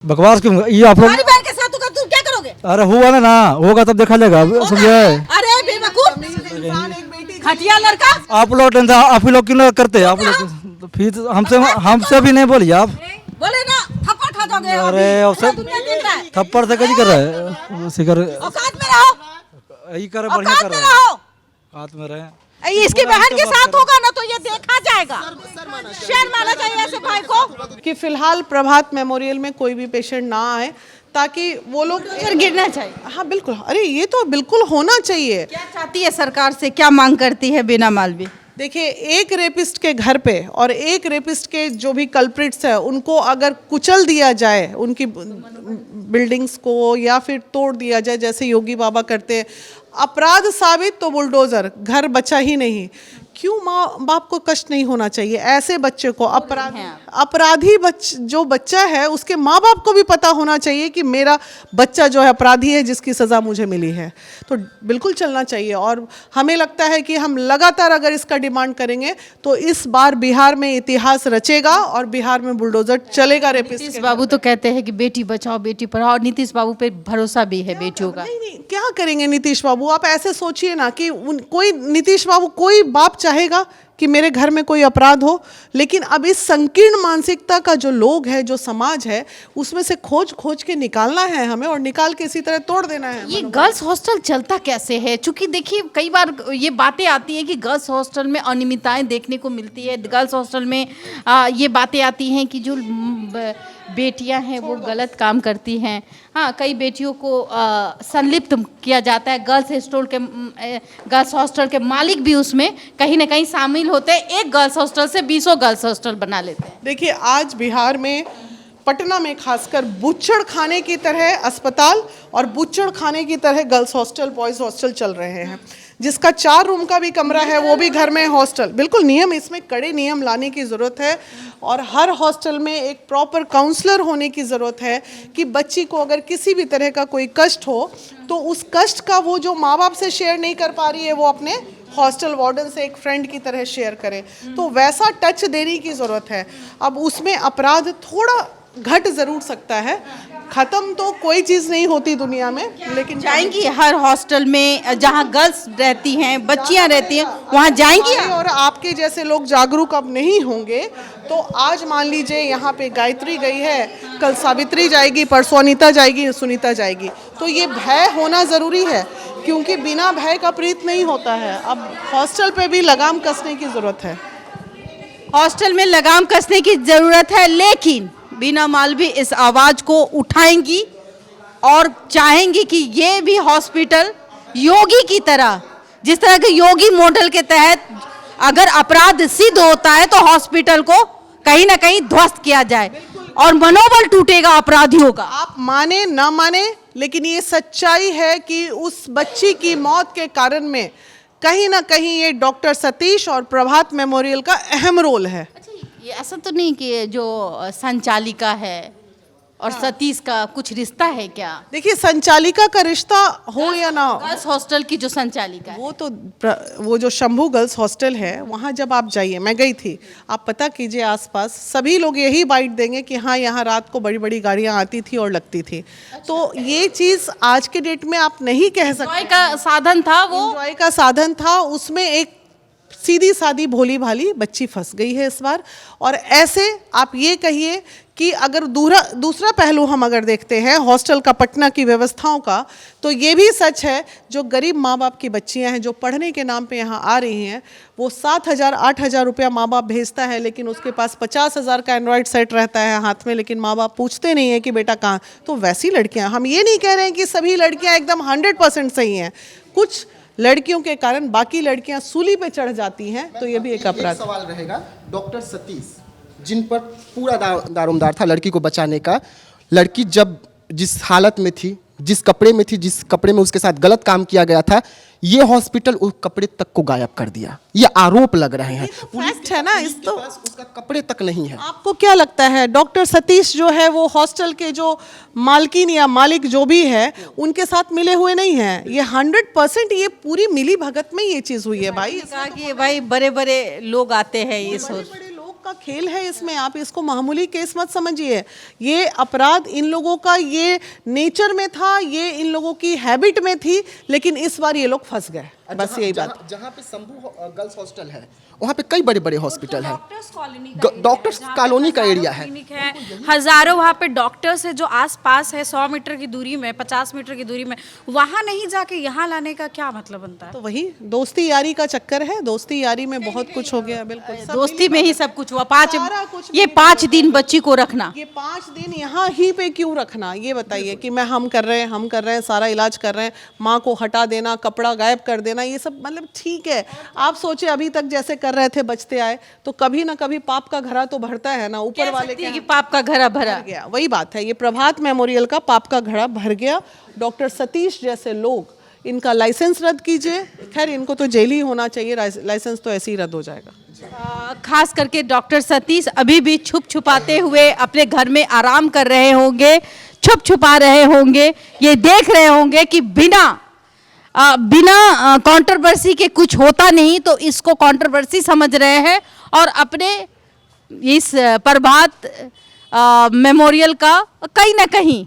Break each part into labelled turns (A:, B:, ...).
A: बकवास क्यों? ये आप लोग
B: हमारी बहन के साथ होगा तू क्या करोगे?
A: अरे हुआ ना होगा तब देखा जाएगा, समझे?
B: अरे बेवकूफ खटिया लड़का।
A: आप लोग टेंशन आप ही लोग क्यों नहीं करते? आप लोग तो फिर हमसे भी नहीं बोलिए आप।
B: बोले ना थप्पड़ खा दोगे।
A: अरे
B: पूरा दुनिया देख रहा है।
A: थप्पड़ से कैसे कर रहे हैं? शिकर
B: औकात में रहो,
A: यही कर बढ़िया
B: औकात
A: कर
B: में
A: रहे हैं,
B: रहो।
A: हाथ में रहे।
B: इसकी बहन के साथ होगा ना तो ये देखा जाएगा। शेर माना चाहिए ऐसे भाई को।
C: कि फिलहाल प्रभात मेमोरियल में कोई भी पेशेंट ना आए ताकि वो लोग
B: गिरना चाहिए।
C: हाँ बिल्कुल, अरे ये तो बिल्कुल होना चाहिए।
B: क्या चाहती है सरकार से, क्या मांग करती है बीना मालवी?
C: देखिए, एक रेपिस्ट के घर पे और एक रेपिस्ट के जो भी कल्प्रिट्स है उनको अगर कुचल दिया जाए, उनकी बिल्डिंग्स को या फिर तोड़ दिया जाए जैसे योगी बाबा करते हैं, अपराध साबित तो बुलडोजर, घर बचा ही नहीं। क्यों माँ बाप को कष्ट नहीं होना चाहिए? ऐसे बच्चे को अपराधी जो बच्चा है उसके माँ बाप को भी पता होना चाहिए कि मेरा बच्चा जो है अपराधी है जिसकी सज़ा मुझे मिली है। तो बिल्कुल चलना चाहिए और हमें लगता है कि हम लगातार अगर इसका डिमांड करेंगे तो इस बार बिहार में इतिहास रचेगा और बिहार में बुलडोजर चलेगा।
B: नीतीश बाबू तो कहते हैं कि बेटी बचाओ बेटी पढ़ाओ, और नीतीश बाबू पे भरोसा भी है बेटियों का।
C: नहीं, क्या करेंगे नीतीश बाबू? आप ऐसे सोचिए ना कि कोई नीतीश बाबू, कोई बाप चाहेगा कि मेरे घर में कोई अपराध हो, लेकिन अब इस संकीर्ण मानसिकता का जो लोग है, जो समाज है, उसमें से खोज खोज के निकालना है हमें और निकाल के इसी तरह तोड़ देना है।
B: ये गर्ल्स हॉस्टल चलता कैसे है? चूंकि देखिए कई बार ये बातें आती है कि गर्ल्स हॉस्टल में अनियमितताएं देखने को मिलती है। गर्ल्स हॉस्टल में ये बातें आती हैं कि जो बेटियां हैं वो गलत काम करती हैं। हाँ, कई बेटियों को संलिप्त किया जाता है। गर्ल्स हॉस्टल के मालिक भी उसमें कहीं ना कहीं शामिल होते हैं। एक गर्ल्स हॉस्टल से 20 गर्ल्स हॉस्टल बना लेते हैं।
C: देखिए, आज बिहार में पटना में खासकर बुच्चड़ खाने की तरह अस्पताल और बुच्चड़ खाने की तरह गर्ल्स हॉस्टल, बॉयज़ हॉस्टल चल रहे हैं। जिसका 4 रूम का भी कमरा है वो भी घर में हॉस्टल। बिल्कुल नियम, इसमें कड़े नियम लाने की ज़रूरत है और हर हॉस्टल में एक प्रॉपर काउंसलर होने की ज़रूरत है कि बच्ची को अगर किसी भी तरह का कोई कष्ट हो तो उस कष्ट का वो जो माँ बाप से शेयर नहीं कर पा रही है वो अपने हॉस्टल वार्डन से एक फ्रेंड की तरह शेयर करे। तो वैसा टच देने की ज़रूरत है। अब उसमें अपराध थोड़ा घट ज़रूर सकता है, ख़त्म तो कोई चीज़ नहीं होती दुनिया में, लेकिन
B: जाएंगी हर हॉस्टल में जहां गर्ल्स रहती हैं, बच्चियां रहती हैं, वहां जाएंगी।
C: और आपके जैसे लोग जागरूक अब नहीं होंगे तो आज मान लीजिए यहाँ पे गायत्री गई है, कल सावित्री जाएगी, परसों अनीता जाएगी, सुनीता जाएगी। तो ये भय होना ज़रूरी है क्योंकि बिना भय का प्रीत नहीं होता है। अब हॉस्टल पे भी लगाम कसने की ज़रूरत है।
B: हॉस्टल में लगाम कसने की ज़रूरत है, लेकिन बीना मालवी इस आवाज़ को उठाएंगी और चाहेंगी कि ये भी हॉस्पिटल योगी की तरह, जिस तरह के योगी मॉडल के तहत अगर अपराध सिद्ध होता है तो हॉस्पिटल को कहीं ना कहीं ध्वस्त किया जाए और मनोबल टूटेगा अपराधियों का।
C: आप माने ना माने, लेकिन ये सच्चाई है कि उस बच्ची की मौत के कारण में कहीं ना कहीं ये डॉक्टर सतीश और प्रभात मेमोरियल का अहम रोल है।
B: ये ऐसा तो नहीं कि जो संचालिका है और सतीश का कुछ रिश्ता है क्या?
C: देखिए, संचालिका का रिश्ता हो या ना हो,
B: गर्ल्स हॉस्टल की जो संचालिका है,
C: वो जो शंभू गर्ल्स हॉस्टल है वहाँ जब आप जाइए, मैं गई थी, आप पता कीजिए आसपास सभी लोग यही बाइट देंगे कि हाँ यहाँ रात को बड़ी बड़ी गाड़ियाँ आती थी और लगती थी। तो ये चीज़ आज के डेट में आप नहीं कह सकते।
B: एंजॉय का साधन था, वो
C: एंजॉय का साधन था, उसमें एक सीधी सादी भोली भाली बच्ची फंस गई है इस बार। और ऐसे आप ये कहिए कि अगर दूसरा पहलू हम अगर देखते हैं हॉस्टल का, पटना की व्यवस्थाओं का, तो ये भी सच है जो गरीब माँ बाप की बच्चियां हैं जो पढ़ने के नाम पे यहाँ आ रही हैं, वो 7,000-8,000 रुपया माँ बाप भेजता है, लेकिन उसके पास 50,000 का एंड्रॉयड सेट रहता है हाथ में, लेकिन माँ बाप पूछते नहीं है कि बेटा कहाँ। तो वैसी लड़कियाँ, हम ये नहीं कह रहे हैं कि सभी लड़कियाँ एकदम 100% सही हैं, कुछ लड़कियों के कारण बाकी लड़कियां सूली पे चढ़ जाती हैं, तो ये भी एक अपराध।
D: सवाल रहेगा डॉक्टर सतीश जिन पर पूरा दारोमदार था लड़की को बचाने का। लड़की जब जिस हालत में थी, जिस कपड़े में थी, जिस कपड़े में उसके साथ गलत काम किया गया था, ये हॉस्पिटल उस कपड़े तक को गायब कर दिया। ये आरोप लग रहे हैं।
C: फैक्ट है ना, इस तो
D: उसका कपड़े तक नहीं है।
C: आपको क्या लगता है डॉक्टर सतीश जो है वो हॉस्टल के जो मालकिन या मालिक जो भी है उनके साथ मिले हुए नहीं हैं? ये 100% ये पूरी मिली भगत में ये चीज़ हुई है भाई।
B: कहा कि भाई बड़े बड़े लोग आते हैं इस
C: बड़े लोग का खेल है इसमें, आप इसको मामूली केस मत समझिए। ये अपराध इन लोगों का ये नेचर में था, ये इन लोगों की हैबिट में थी, लेकिन इस बार ये लोग फंस गए, बस यही बात।
D: जहाँ पे शंभू गर्ल्स हॉस्टल है वहाँ पे कई बड़े बड़े हॉस्पिटल है,
E: डॉक्टर्स कॉलोनी का
D: डॉक्टर्स कॉलोनी का एरिया है।
E: क्लिनिक है, हजारों वहाँ पे डॉक्टर्स है जो आसपास है, 100 मीटर की दूरी में, 50 मीटर की दूरी में, वहाँ नहीं जाके यहाँ लाने का क्या मतलब बनता है?
C: तो वही दोस्ती यारी का चक्कर है, दोस्ती यारी में बहुत कुछ हो गया। बिल्कुल सब
B: दोस्ती में ही सब कुछ हुआ।
C: सारा कुछ
B: ये 5 दिन बच्ची को रखना,
C: ये 5 दिन यहाँ ही पे क्यों रखना, ये बताइए कि मैं हम कर रहे हैं, सारा इलाज कर रहे हैं, माँ को हटा देना, कपड़ा गायब कर देना, ये सब मतलब ठीक है। आप सोचे अभी तक जैसे कर रहे थे बचते आए, तो कभी ना कभी पाप का घड़ा तो भरता है ना, ऊपर वाले के
B: कि पाप का घड़ा भरा
C: भर गया। वही बात है, ये प्रभात मेमोरियल का पाप का घड़ा भर गया। डॉक्टर सतीश जैसे लोग, इनका लाइसेंस रद्द कीजिए। खैर इनको तो जेल ही होना चाहिए, लाइसेंस तो ऐसे ही रद्द हो जाएगा।
B: खास करके डॉक्टर सतीश अभी भी छुप छुपाते हुए अपने घर में आराम कर रहे होंगे, छुप छुपा रहे होंगे, ये देख रहे होंगे कि बिना कंट्रोवर्सी के कुछ होता नहीं, तो इसको कंट्रोवर्सी समझ रहे हैं और अपने इस प्रभात मेमोरियल का कहीं ना कहीं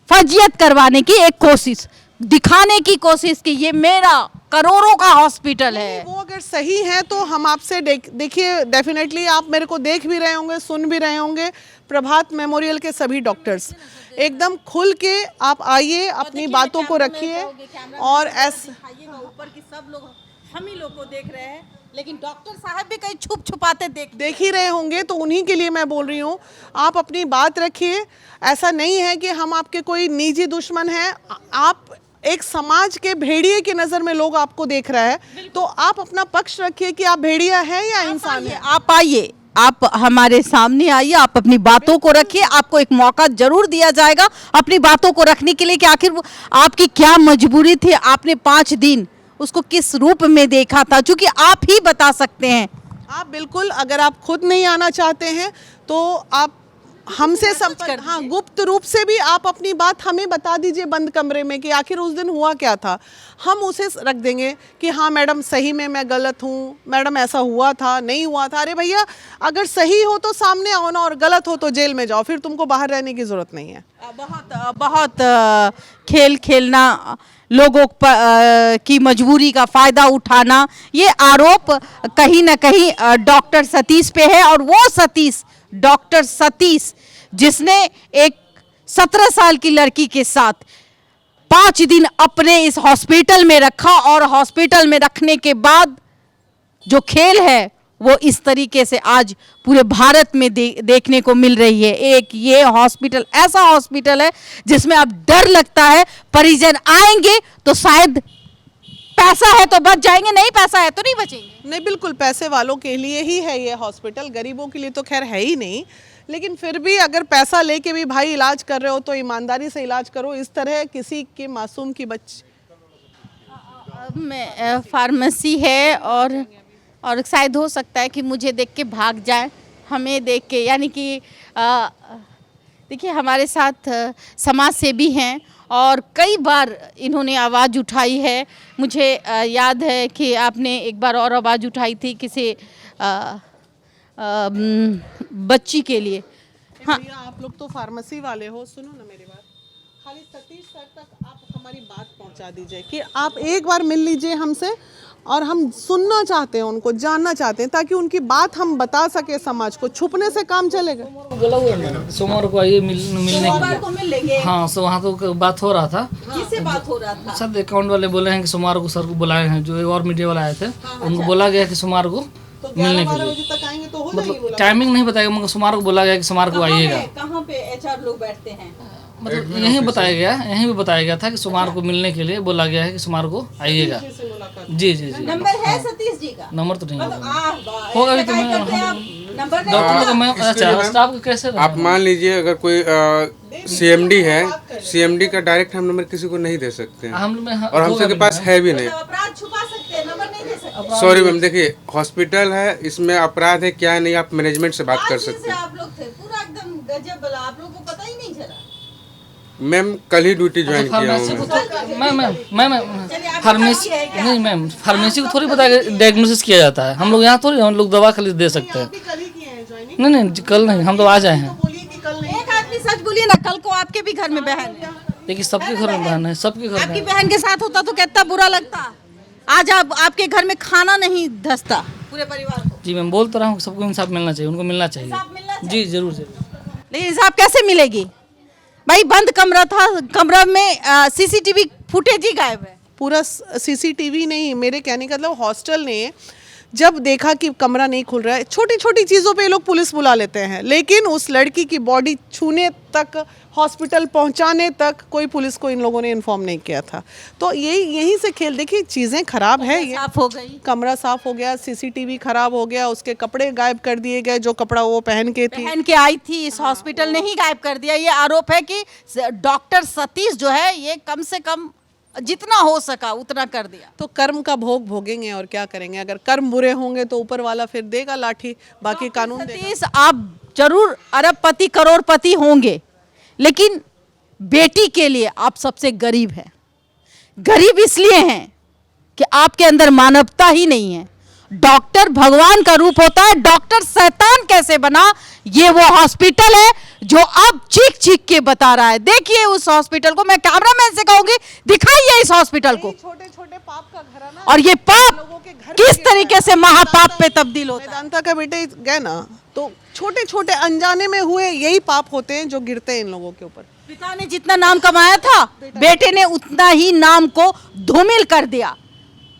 B: फजियत करवाने की एक कोशिश, दिखाने की कोशिश कि ये मेरा करोड़ों का हॉस्पिटल है।
C: वो अगर सही है तो हम आपसे देखिए, डेफिनेटली आप मेरे को देख भी रहे होंगे, सुन भी रहे होंगे। प्रभात मेमोरियल के सभी डॉक्टर्स एकदम खुल के आप आइए, अपनी बातों को रखिए और
B: ऊपर की सब लोग हम ही लोग को देख रहे हैं, लेकिन डॉक्टर साहब भी कहीं छुप छुपाते देख
C: ही रहे होंगे, तो उन्हीं के लिए मैं बोल रही हूँ, आप अपनी बात रखिए। ऐसा नहीं है कि हम आपके कोई निजी दुश्मन हैं, आप एक समाज के भेड़िए की नज़र में लोग आपको देख रहा है, तो आप अपना पक्ष रखिए कि आप भेड़िया है या इंसान है।
B: आप आइए, आप हमारे सामने आइए, आप अपनी बातों को रखिए, आपको एक मौका जरूर दिया जाएगा अपनी बातों को रखने के लिए कि आखिर आपकी क्या मजबूरी थी, आपने 5 दिन उसको किस रूप में देखा था, क्योंकि आप ही बता सकते हैं।
C: आप बिल्कुल, अगर आप खुद नहीं आना चाहते हैं तो आप हमसे संपर्क, हाँ, गुप्त रूप से भी आप अपनी बात हमें बता दीजिए बंद कमरे में कि आखिर उस दिन हुआ क्या था। हम उसे रख देंगे कि हाँ मैडम सही में मैं गलत हूँ, मैडम ऐसा हुआ था, नहीं हुआ था। अरे भैया, अगर सही हो तो सामने आओ ना, और गलत हो तो जेल में जाओ, फिर तुमको बाहर रहने की जरूरत नहीं है।
B: बहुत खेल खेलना, लोगों की मजबूरी का फायदा उठाना, ये आरोप कहीं ना कहीं डॉक्टर सतीश पे है। और वो सतीश, डॉक्टर सतीश, जिसने एक 17 साल की लड़की के साथ 5 दिन अपने इस हॉस्पिटल में रखा, और हॉस्पिटल में रखने के बाद जो खेल है वो इस तरीके से आज पूरे भारत में देखने को मिल रही है। एक ये हॉस्पिटल ऐसा हॉस्पिटल है जिसमें अब डर लगता है, परिजन आएंगे तो शायद पैसा है तो बच जाएंगे, नहीं पैसा है तो नहीं बचेंगे।
C: नहीं, बिल्कुल पैसे वालों के लिए ही है ये हॉस्पिटल, गरीबों के लिए तो खैर है ही नहीं। लेकिन फिर भी अगर पैसा लेके भी भाई इलाज कर रहे हो तो ईमानदारी से इलाज करो। इस तरह किसी के मासूम की
B: फार्मेसी है और शायद हो सकता है कि मुझे देख के भाग जाए, हमें देख के, यानी कि देखिए हमारे साथ समाज सेवी हैं और कई बार इन्होंने आवाज़ उठाई है। मुझे याद है कि आपने एक बार और आवाज़ उठाई थी किसी बच्ची के लिए।
C: हाँ, आप लोग तो फार्मेसी वाले हो, सुनो ना मेरी बात, खाली सतीश सर तक आप हमारी बात पहुंचा दीजिए कि आप एक बार मिल लीजिए हमसे, और हम सुनना चाहते हैं, उनको जानना चाहते हैं, ताकि उनकी बात हम बता सके समाज को। छुपने से काम चलेगा?
F: बोला हुआ है सोमवार को आइए मिलने के लिए। हाँ, सो वहाँ तो बात हो रहा था।
B: किससे बात हो रहा था?
F: सर अकाउंट वाले बोले हैं कि सोमवार को सर को बुलाए हैं, जो और मीडिया वाले आए थे उनको बोला गया कि सोमवार को मिलने के लिए, मतलब टाइमिंग नहीं बताया, मगर सोमवार को बोला गया कि सोमवार को आइएगा।
B: कहाँ पे एचआर लोग बैठते हैं?
F: मतलब यहीं बताया गया, यहीं भी बताया गया था कि सोमवार को मिलने के लिए बोला गया है कि सोमवार को आइएगा। जी जी जी,
B: नंबर है सतीश जी का?
F: नंबर तो नहीं होगा अभी तो मैं डॉक्टर को मैं, अच्छा स्टाफ को कैसे
G: आप मान लीजिए अगर कोई सीएमडी है, सीएमडी का डायरेक्ट हम नंबर किसी को नहीं दे सकते हैं,
F: हम में
G: और हम सबके पास है भी नहीं।
B: अपराध छुपा सकते हैं, नंबर नहीं दे सकते।
G: सॉरी मैम, देखिए हॉस्पिटल है, इसमें अपराध है क्या नहीं, आप मैनेजमेंट से बात कर सकते हैं।
B: आप लोग थे पूरा एकदम गजब वाला, आप लोगों को पता ही नहीं चला।
G: मैम कल ही ड्यूटी ज्वाइन किया हूँ
F: मैं फार्मेसी नहीं मैम, फार्मेसी को थोड़ी पता है डायग्नोसिस किया जाता है। हम लोग यहाँ थोड़ी हम लोग दवा खाली दे सकते हैं। नहीं नहीं कल नहीं, हम तो आज आए हैं।
B: एक आदमी सच बोलिए ना, कल को आपके भी घर में बहन है,
F: देखिए सबके घर में बहन है, सबके घर
B: आपकी
F: में।
B: बहन के साथ होता तो कितना बुरा लगता। आज आपके घर में खाना नहीं धसता पूरे परिवार को।
F: जी मैम बोल तो रहा हूँ, सबको इंसाफ मिलना चाहिए, उनको मिलना चाहिए।
B: इंसाफ मिलना
F: जी जरूर जरूर।
B: लेकिन इंसाफ कैसे मिलेगी भाई? बंद कमरा था, कमरा में सीसीटीवी फुटेज ही गायब है।
C: पूरा सीसीटीवी नहीं, मेरे कहने का मतलब हॉस्टल ने जब देखा कि कमरा नहीं खुल रहा है, छोटी छोटी चीज़ों पे ये लोग पुलिस बुला लेते हैं, लेकिन उस लड़की की बॉडी छूने तक, हॉस्पिटल पहुंचाने तक कोई पुलिस को इन लोगों ने इन्फॉर्म नहीं किया था। तो यहीं से खेल, देखिए चीज़ें खराब है। ये
B: साफ हो गई,
C: कमरा साफ हो गया, सीसीटीवी खराब हो गया, उसके कपड़े गायब कर दिए गए, जो कपड़ा वो पहन के थी।
B: पहन के आई थी इस हॉस्पिटल ने ही गायब कर दिया। ये आरोप है कि डॉक्टर सतीश जो है ये कम से कम जितना हो सका उतना कर दिया।
C: तो कर्म का भोग भोगेंगे और क्या करेंगे। अगर कर्म बुरे होंगे तो ऊपर वाला फिर देगा लाठी, बाकी कानून देगा।
B: सतीश आप जरूर अरबपति करोड़पति होंगे, लेकिन बेटी के लिए आप सबसे गरीब हैं। गरीब इसलिए हैं कि आपके अंदर मानवता ही नहीं है। डॉक्टर भगवान का रूप होता है, डॉक्टर शैतान कैसे बना ये वो हॉस्पिटल है जो अब चीख चीख के बता रहा है। देखिए उस हॉस्पिटल को, मैं कैमरामैन से कहूंगी दिखाइए इस हॉस्पिटल को।
C: छोटे छोटे पाप का घराना,
B: और ये पाप
C: लोगों के घर
B: किस
C: में
B: तरीके से महापाप पे तब्दील होता है।
C: वेदांता का बेटे गए ना, तो छोटे छोटे अनजाने में हुए यही पाप होते हैं जो गिरते हैं इन लोगों के ऊपर।
B: पिता ने जितना नाम कमाया था, बेटे ने उतना ही नाम को धूमिल कर दिया।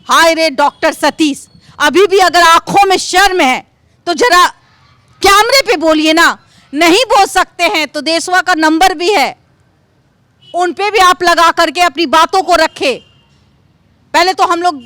B: हाय रे डॉक्टर सतीश, अभी भी अगर आंखों में शर्म है तो जरा कैमरे पे बोलिए ना। नहीं बोल सकते हैं तो देशवा का नंबर भी है, उन पे भी आप लगा करके अपनी बातों को रखे। पहले तो हम लोग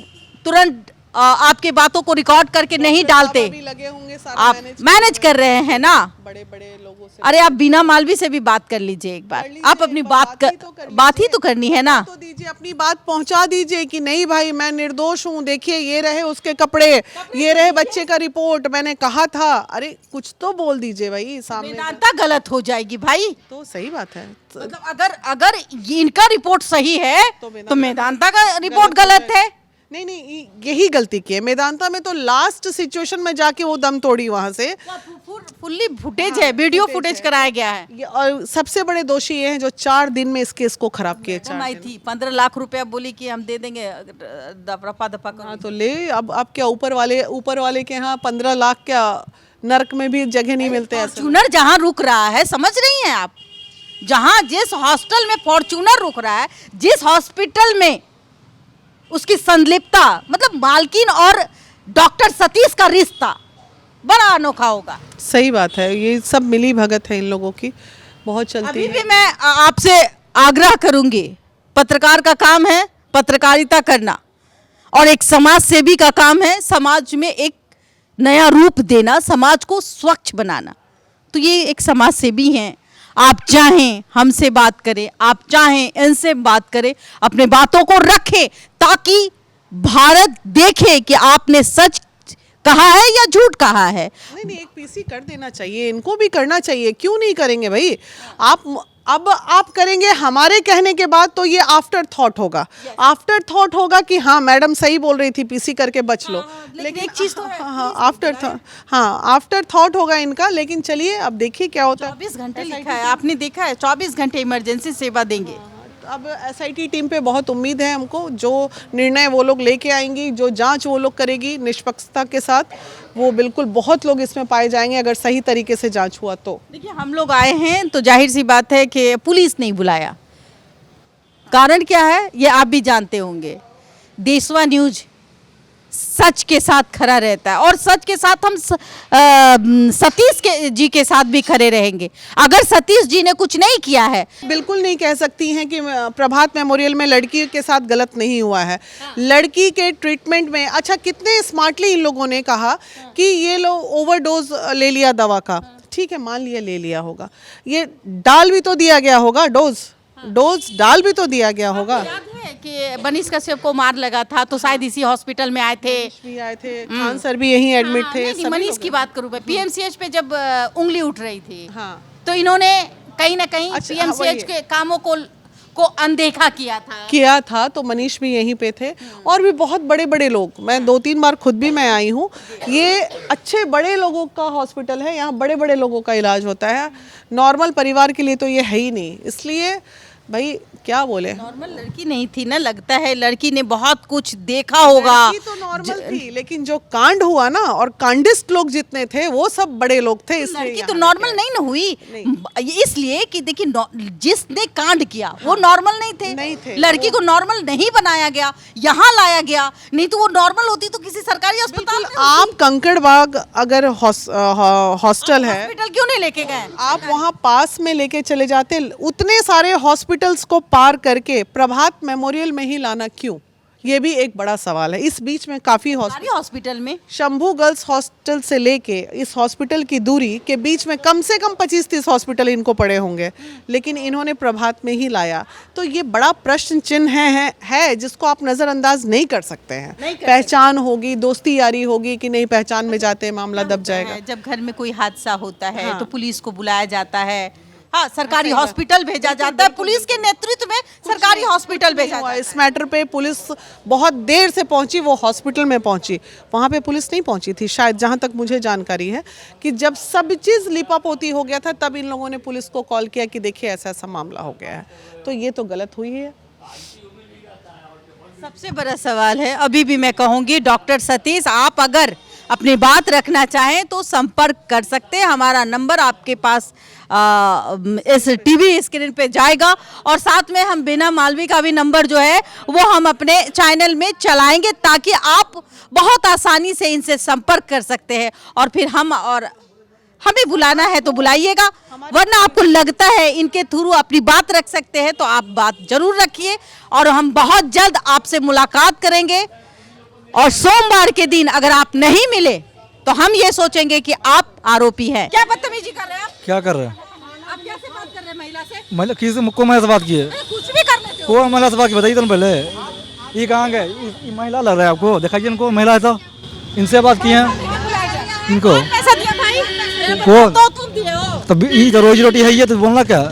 B: तुरंत आपके बातों को रिकॉर्ड करके नहीं डालते,
C: भी लगे होंगे सारे
B: आप मैनेज कर रहे हैं ना।
C: बड़े बड़े लोगों से।
B: अरे आप बीना मालवी से भी बात कर लीजिए एक बार, आप अपनी बात ही तो करनी है ना।
C: तो दीजिए, अपनी बात पहुंचा दीजिए कि नहीं भाई मैं निर्दोष हूँ, देखिए ये रहे उसके कपड़े, ये रहे बच्चे का रिपोर्ट, मैंने कहा था। अरे कुछ तो बोल दीजिए भाई सामने।
B: वेदांता गलत हो जाएगी भाई।
C: तो सही बात है।
B: मतलब अगर इनका रिपोर्ट सही है तो मेदांता का रिपोर्ट गलत है।
C: नहीं, यही गलती की है मेदांता में। तो लास्ट सिचुएशन में जाके वो दम तोड़ी वहां से।
B: फुल्ली फुटेज है, वीडियो फुटेज कराया गया है।
C: और सबसे बड़े दोषी ये हैं जो 4 दिन में इस केस को खराब किए।
B: आई थी 15 लाख रुपया, बोली कि हम दे देंगे रफा दफा करो।
C: हाँ तो ले, अब क्या ऊपर वाले के यहाँ 15 लाख क्या नरक में भी जगह नहीं मिलते ऐसे।
B: फॉर्च्यूनर जहाँ रुक रहा है, समझ रही हैं आप, जहाँ जिस हॉस्टल में फॉर्च्यूनर रुक रहा है, जिस हॉस्पिटल में उसकी संलिप्तता, मतलब मालकिन और डॉक्टर सतीश का रिश्ता बड़ा अनोखा होगा।
C: सही बात है, ये सब मिली भगत है इन लोगों की, बहुत चलती
B: अभी
C: है।
B: भी मैं आपसे आग्रह करूंगी, पत्रकार का काम है पत्रकारिता करना, और एक समाज सेवी का काम है समाज में एक नया रूप देना, समाज को स्वच्छ बनाना। तो ये एक समाज सेवी हैं। आप चाहें हमसे बात करें, आप चाहें इनसे बात करें, अपने बातों को रखें ताकि भारत देखे कि आपने सच कहा है या झूठ कहा है।
C: नहीं, एक पीसी कर देना चाहिए, इनको भी करना चाहिए। क्यों नहीं करेंगे भाई? आप करेंगे हमारे कहने के बाद तो ये आफ्टर थॉट होगा। आफ्टर थॉट होगा कि हाँ मैडम सही बोल रही थी, पीसी करके बच लो।
B: लेकिन एक चीज तो है,
C: आफ्टर थॉट होगा इनका। लेकिन चलिए अब देखिए क्या होता है।
B: 24 घंटे लिखा है, आपने देखा है 24 घंटे इमरजेंसी सेवा देंगे।
C: अब एसआईटी टीम पे बहुत उम्मीद है हमको, जो निर्णय वो लोग लेके आएंगी, जो जांच वो लोग करेगी निष्पक्षता के साथ, वो बिल्कुल बहुत लोग इसमें पाए जाएंगे अगर सही तरीके से जांच हुआ तो।
B: देखिए हम लोग आए हैं तो जाहिर सी बात है कि पुलिस नहीं बुलाया। कारण क्या है ये आप भी जानते होंगे, देशवा न्यूज सच के साथ खड़ा रहता है, और सच के साथ हम सतीश जी के साथ भी खड़े रहेंगे। अगर सतीश जी ने कुछ नहीं किया है,
C: बिल्कुल नहीं कह सकती हैं कि प्रभात मेमोरियल में लड़की के साथ गलत नहीं हुआ है। लड़की के ट्रीटमेंट में, अच्छा कितने स्मार्टली इन लोगों ने कहा कि ये लोग ओवरडोज ले लिया दवा का, ठीक है मान लिया ले लिया होगा, ये डाल भी तो दिया गया होगा, डोज डाल भी तो दिया गया होगा।
B: याद है कि बनीश कश्यप को मार लगा था तो शायद इसी हॉस्पिटल में आए थे,
C: खान सर भी यहीं एडमिट थे।
B: नहीं, मनीष की बात करूँ मैं, पीएमसीएच पे जब उंगली उठ रही थी,
C: हाँ।
B: तो इन्होंने कहीं ना कहीं
C: अच्छा,
B: पीएमसीएच के कामों को अनदेखा किया था।
C: तो मनीष भी यहीं पे थे और भी बहुत बड़े बड़े लोग, मैं 2-3 बार खुद भी मैं आई हूँ। ये अच्छे बड़े लोगों का हॉस्पिटल है, यहाँ बड़े बड़े लोगों का इलाज होता है, नॉर्मल परिवार के लिए तो ये है ही नहीं। इसलिए भाई क्या बोले,
B: नॉर्मल लड़की नहीं थी ना, लगता है लड़की ने बहुत कुछ देखा होगा।
C: लड़की तो नॉर्मल थी, लेकिन जो कांड हुआ ना, और कांडिस्ट लोग जितने थे वो सब बड़े लोग थे। इसलिए
B: लड़की तो
C: यहाँ
B: नॉर्मल नहीं ना हुई, इसलिए कि देखिए जिसने कांड किया वो नॉर्मल नहीं थे। लड़की को नॉर्मल नहीं बनाया गया, यहाँ लाया गया, नहीं तो वो नॉर्मल होती तो किसी सरकारी अस्पताल में
C: आप कंकड़बाग अगर हॉस्टल है,
B: हॉस्पिटल क्यों नहीं लेके गए?
C: आप वहाँ पास में लेके चले जाते। उतने सारे हॉस्पिटल्स को पार करके प्रभात मेमोरियल में ही लाना क्यों, ये भी एक बड़ा सवाल है। इस बीच में काफी
B: हॉस्पिटल में
C: शंभू गर्ल्स हॉस्टल से लेके इस हॉस्पिटल की दूरी के बीच में कम से कम 25-30 हॉस्पिटल इनको पड़े होंगे, लेकिन इन्होंने प्रभात में ही लाया। तो ये बड़ा प्रश्न चिन्ह है जिसको आप नज़रअंदाज नहीं कर सकते हैं। पहचान होगी, दोस्ती यारी होगी कि नहीं, पहचान में जाते मामला दब जाएगा।
B: जब घर में कोई हादसा होता है तो पुलिस को बुलाया जाता है, हाँ, सरकारी हॉस्पिटल भेजा जाता है, पुलिस के नेतृत्व में सरकारी हॉस्पिटल भेजा जाता है।
C: इस मैटर पे पुलिस बहुत देर से पहुंची, वो हॉस्पिटल में पहुंची, वहाँ पे पुलिस नहीं पहुंची थी शायद, जहाँ तक मुझे जानकारी है कि जब सब चीज़ लिपापोती हो गया था तब इन लोगों ने पुलिस को कॉल किया कि देखिए ऐसा ऐसा मामला हो गया है। तो ये तो गलत हुई है।
B: सबसे बड़ा सवाल है, अभी भी मैं कहूँगी डॉक्टर सतीश, आप अगर अपनी बात रखना चाहें तो संपर्क कर सकते हैं। हमारा नंबर आपके पास इस टीवी स्क्रीन पे जाएगा, और साथ में हम बीना मालवी का भी नंबर जो है वो हम अपने चैनल में चलाएंगे, ताकि आप बहुत आसानी से इनसे संपर्क कर सकते हैं। और फिर हमें बुलाना है तो बुलाइएगा, वरना आपको लगता है इनके थ्रू अपनी बात रख सकते हैं तो आप बात जरूर रखिए, और हम बहुत जल्द आपसे मुलाकात करेंगे। और सोमवार के दिन अगर आप नहीं मिले तो हम ये सोचेंगे कि आप आरोपी हैं। क्या बदतमीजी कर रहे हैं आप?
A: क्या कर रहे हैं
B: आप कैसे बात कर रहे हैं महिला से?
A: महिला किसी को महिला से बात की है?
B: कुछ भी कर लेते हो।
A: को महिला से बात की बताइए तो पहले, ये कहाँ गए? ये महिला लग रहा है आपको, दिखाइए इनको, महिला है तो इनसे बात की है इनको।
B: पैसा दिया भाई?
A: कौन?
B: तो तुम दिए हो।
A: तो ये तो रोजी रोटी है, ये तो बोलना क्या,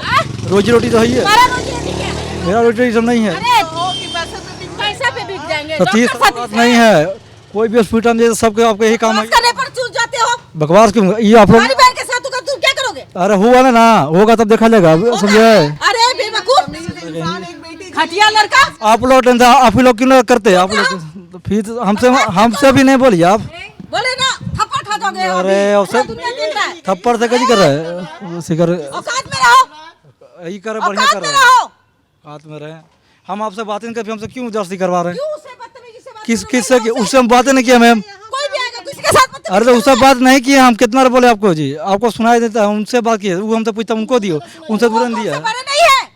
A: रोजी रोटी तो है ये,
B: हमारा रोजी रोटी क्या है?
A: मेरा रोजी रोटी सब नहीं है।
B: पैसा पे बिक जाएंगे।
A: तो 30 बात नहीं है, कोई भी हॉस्पिटल में सबके आपको यही काम है।
B: करने पर चूक जाते हो।
A: बकवास क्यों? ये आप लोग,
B: हमारी बहन के साथ होगा, तुम क्या करोगे?
A: अरे हुआ ना होगा तब देखा जाएगा, समझे?
B: अरे बेवकूफ, घटिया लड़का।
A: आप लोग टेंशन आप ही लोग क्यों करते हैं? आप लोग फिर हमसे भी नहीं बोलिए आप,
B: बोले ना थप्पड़ खा जाओगे।
A: अरे उससे थप्पड़ से कैसे कर रहे हैं? सिकर
B: औकात में रहो,
A: यही करे, बढ़िया
B: औकात
A: कर
B: में
A: रहे हैं,
B: रहो।
A: हाथ में रहे। हम आपसे बातें नहीं करते, हमसे क्यों जबरदस्ती करवा रहे हैं?
B: क्यों उसे बदतमीजी से बात
A: किससे की? उससे हम बातें नहीं किया मैम।
B: कोई भी आएगा किसी के साथ बदतमीजी
A: अरे तो उससे बात नहीं की, हम कितना बार बोले आपको जी, आपको सुनाई देता है, उनसे बात की, वो हमसे पूछता उनको दियो, उनसे तुरंत दिया।
B: बड़े नहीं है,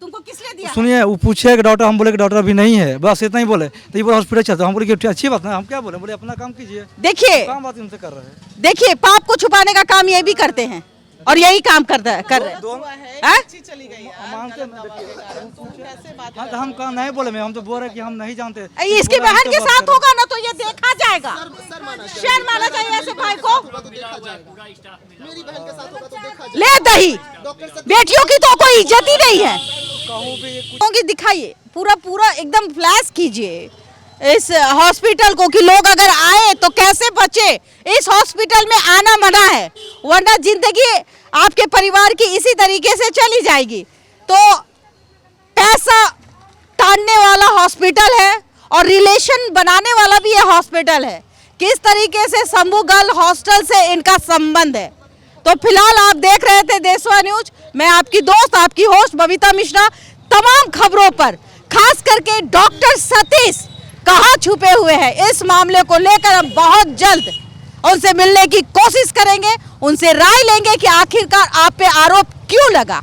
B: तुमको किस लिए दिया?
A: सुनिए, वो पूछे कि डॉक्टर, हम बोले कि डॉक्टर अभी नहीं है, बस इतना ही बोले। तो ये बोले हॉस्पिटल चलते, हम बोले कि अच्छी बात है, हम क्या बोले, बोले अपना काम कीजिए।
B: देखिए,
A: काम बात उनसे कर रहे हैं।
B: देखिए, पाप को छुपाने का काम ये भी करते हैं, और यही काम कर रहे हैं।
A: हम कहा नहीं बोले मैं, हम तो बोल रहे कि हम नहीं जानते।
B: इसकी बहन के साथ होगा ना तो ये देखा जाएगा, शर्म माना चाहिए ऐसे भाई को। ले दही, बेटियों की तो कोई इज्जत ही नहीं है। दिखाइए पूरा एकदम फ्लैश कीजिए इस हॉस्पिटल को, कि लोग अगर आए तो कैसे बचे। इस हॉस्पिटल में आना मना है, वरना जिंदगी आपके परिवार की इसी तरीके से चली जाएगी। तो पैसा टालने वाला हॉस्पिटल है और रिलेशन बनाने वाला भी ये हॉस्पिटल है। किस तरीके से शंभू गर्ल हॉस्टल से इनका संबंध है। तो फिलहाल आप देख रहे थे देशवा न्यूज, मैं आपकी दोस्त, आपकी होस्ट बबीता मिश्रा। तमाम खबरों पर खास करके डॉक्टर सतीश कहाँ छुपे हुए हैं, इस मामले को लेकर हम बहुत जल्द उनसे मिलने की कोशिश करेंगे, उनसे राय लेंगे कि आखिरकार आप पे आरोप क्यों लगा।